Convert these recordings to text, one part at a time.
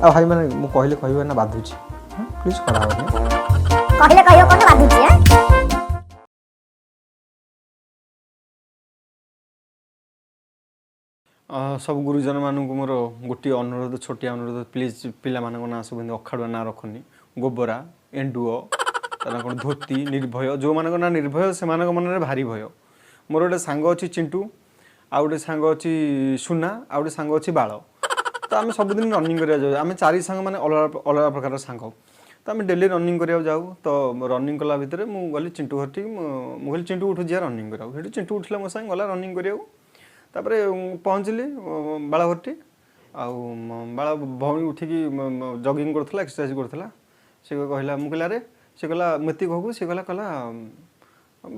आ भाई मैंने मु कहले कहबे ना बाधुची प्लीज कराओ कहले कहियो कोन बाधुची सब गुरुजन मानक मोर गोटे अनुरोध छोटिया अनुरोध प्लीज पिला मानक ना सब अखाड़ुआ ना रखनी गोबरा एंडुओ कौन धोती निर्भय जो मानक ना निर्भय से मन में भारी भय मोर गोटे सांग अच्छी चिंटू आउ गोटे सांग अच्छी सुना आउ गोटे सांग अच्छी बाल तो आम सबुदिन रनिंग करा आम चारि सांग मैंने अलग अलग प्रकार सांग तो आम डेली रनिंग करा जाऊ तो रनिंग कला भितर मुझे गली चिंटू घर टी मुझे चिंटू उठू जा रनिंग करा चिंटू उठला मो सांग गला रनिंग करा तापर पहुँचली बाला घरटी आउ बाला भौणी उठिकी जगिंग करथला एक्सरसाइज करथला से कहला मु कहला रे से कहला मती कहू से कहला कहला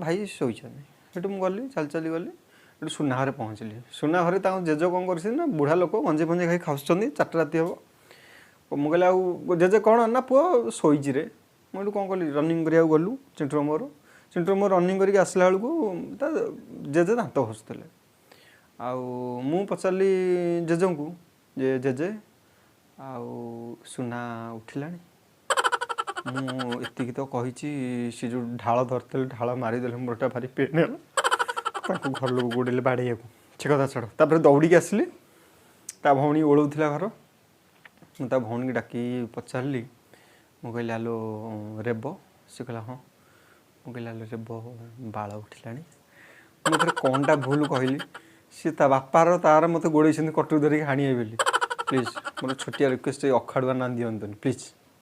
भाई शोइछन हेटु मु गली चल चली गली हेटु सुना घरे पहुँचली सुना घरे ताऊ जेजे कौन कर ना बुढ़ा लोक गंजे फंजे खाई खाऊछन 4टा राति हम मु कहला आउ जेजे कौन ना पुओ शोइछि रे मु कौन कली रनिंग करिया गलु चिंटू मोर रनिंग करके आसला बेलू जेजे दांत घसुले आउ मु पचारि जेजे को जे जेजे आउ सुना उठिलानी मु एतिक तो कही सी जो ढाल धरते ढाल मारिदेले मोरटा भारी पेन है घर लोग गोड़े बाड़े से कथा छड़ तापर दौड़ी आसली ता भौणी ओलौला घर मुझे भौणी की डाकी पचारि मु कहली आलो रेब से कहला हाँ मु कहली आलो रेब बाल उठिलानी मुझे कौनटा भूल कहली सी ता बापार तार मत गोड़े कटुरी धरिक हाणी बोली प्लीज मोर छोटिया रिक्वेस्ट अखाड़ुआ ना दिंतुनि प्लीज।